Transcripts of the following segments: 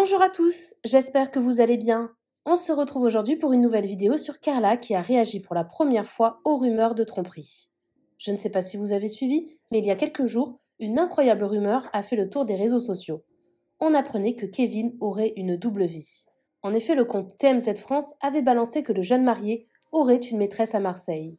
Bonjour à tous, j'espère que vous allez bien. On se retrouve aujourd'hui pour une nouvelle vidéo sur Carla qui a réagi pour la première fois aux rumeurs de tromperie. Je ne sais pas si vous avez suivi, mais il y a quelques jours, une incroyable rumeur a fait le tour des réseaux sociaux. On apprenait que Kevin aurait une double vie. En effet, le compte TMZ France avait balancé que le jeune marié aurait une maîtresse à Marseille.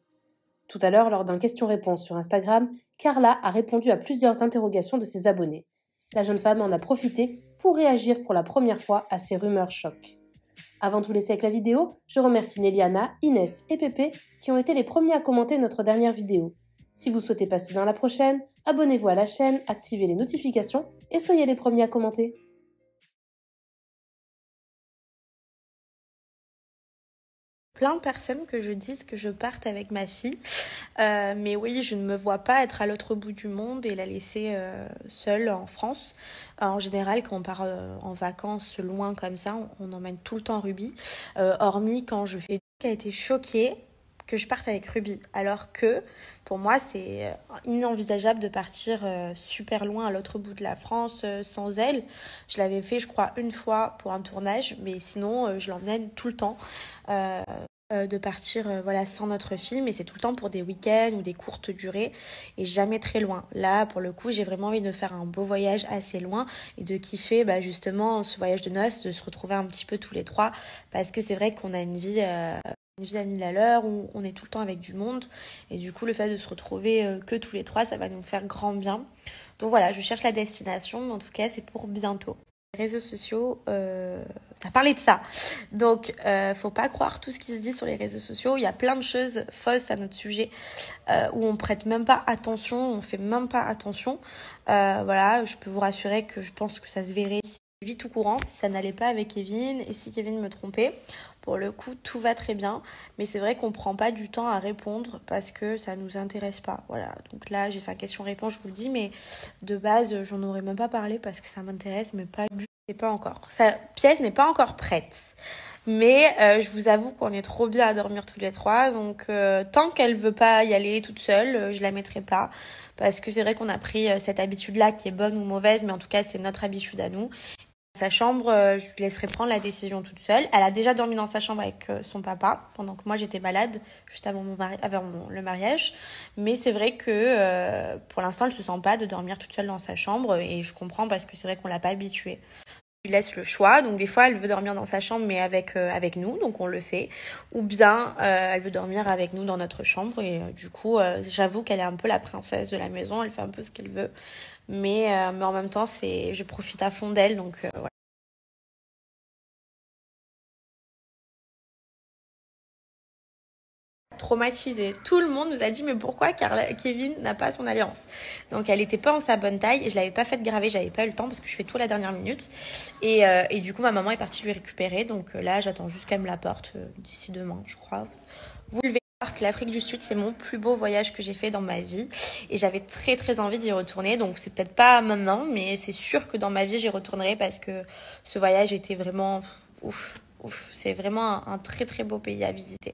Tout à l'heure, lors d'un question-réponse sur Instagram, Carla a répondu à plusieurs interrogations de ses abonnés. La jeune femme en a profité pour réagir pour la première fois à ces rumeurs choc. Avant de vous laisser avec la vidéo, je remercie Néliana, Inès et Pépé qui ont été les premiers à commenter notre dernière vidéo. Si vous souhaitez passer dans la prochaine, abonnez-vous à la chaîne, activez les notifications et soyez les premiers à commenter. Plein de personnes que je dise que je parte avec ma fille. Mais oui, je ne me vois pas être à l'autre bout du monde et la laisser seule en France. En général, quand on part en vacances loin comme ça, on emmène tout le temps Ruby. Hormis quand je fais... qui a été choquée que je parte avec Ruby. Alors que pour moi, c'est inenvisageable de partir super loin à l'autre bout de la France sans elle. Je l'avais fait, je crois, une fois pour un tournage, mais sinon, je l'emmène tout le temps. De partir voilà, sans notre fille, mais c'est tout le temps pour des week-ends ou des courtes durées et jamais très loin. Là, pour le coup, j'ai vraiment envie de faire un beau voyage assez loin et de kiffer justement ce voyage de noces, de se retrouver un petit peu tous les trois, parce que c'est vrai qu'on a une vie à 1000 à l'heure où on est tout le temps avec du monde et du coup, le fait de se retrouver que tous les trois, ça va nous faire grand bien. Donc voilà, je cherche la destination, mais en tout cas, c'est pour bientôt. Les réseaux sociaux, ça parlait de ça. Donc, faut pas croire tout ce qui se dit sur les réseaux sociaux. Il y a plein de choses fausses à notre sujet où on prête même pas attention, on fait même pas attention. Voilà, je peux vous rassurer que je pense que ça se verrait vite au courant si ça n'allait pas avec Kevin et si Kevin me trompait. Pour le coup, tout va très bien, mais c'est vrai qu'on prend pas du temps à répondre parce que ça nous intéresse pas. Voilà, donc là, j'ai fait un question-réponse, je vous le dis, mais de base, j'en aurais même pas parlé parce que ça m'intéresse, mais pas du tout, pas encore. Sa pièce n'est pas encore prête. Mais je vous avoue qu'on est trop bien à dormir tous les trois, donc tant qu'elle veut pas y aller toute seule, je la mettrai pas. Parce que c'est vrai qu'on a pris cette habitude-là qui est bonne ou mauvaise, mais en tout cas, c'est notre habitude à nous. Sa chambre, je lui laisserai prendre la décision toute seule. Elle a déjà dormi dans sa chambre avec son papa pendant que moi j'étais malade juste avant le mariage. Mais c'est vrai que pour l'instant elle se sent pas de dormir toute seule dans sa chambre et je comprends parce que c'est vrai qu'on l'a pas habituée. Je lui laisse le choix, donc des fois elle veut dormir dans sa chambre mais avec nous, donc on le fait. Ou bien elle veut dormir avec nous dans notre chambre et du coup j'avoue qu'elle est un peu la princesse de la maison, elle fait un peu ce qu'elle veut. Mais en même temps, je profite à fond d'elle, donc ouais. Traumatisée. Tout le monde nous a dit mais pourquoi Kevin n'a pas son alliance. Donc elle n'était pas en sa bonne taille et je l'avais pas faite graver, j'avais pas eu le temps parce que je fais tout à la dernière minute. Et du coup ma maman est partie lui récupérer. Donc là j'attends juste qu'elle me la porte d'ici demain, je crois. Vous le verrez que l'Afrique du Sud c'est mon plus beau voyage que j'ai fait dans ma vie et j'avais très très envie d'y retourner. Donc c'est peut-être pas maintenant, mais c'est sûr que dans ma vie j'y retournerai parce que ce voyage était vraiment ouf. C'est vraiment un très très beau pays à visiter.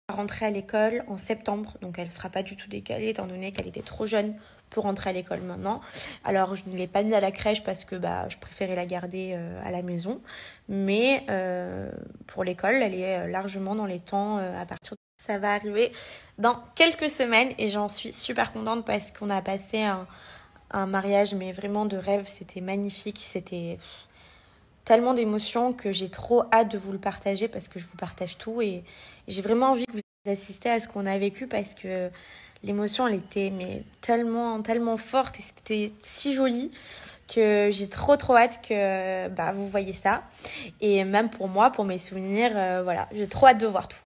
Rentrer à l'école en septembre, donc elle ne sera pas du tout décalée étant donné qu'elle était trop jeune pour rentrer à l'école maintenant. Alors je ne l'ai pas mise à la crèche parce que je préférais la garder à la maison, mais pour l'école elle est largement dans les temps à partir de... Ça va arriver dans quelques semaines et j'en suis super contente parce qu'on a passé un mariage mais vraiment de rêve, c'était magnifique, c'était tellement d'émotions que j'ai trop hâte de vous le partager parce que je vous partage tout et j'ai vraiment envie que vous assistiez à ce qu'on a vécu parce que l'émotion elle était mais tellement tellement forte et c'était si joli que j'ai trop trop hâte que vous voyez ça et même pour moi, pour mes souvenirs, voilà, j'ai trop hâte de voir tout.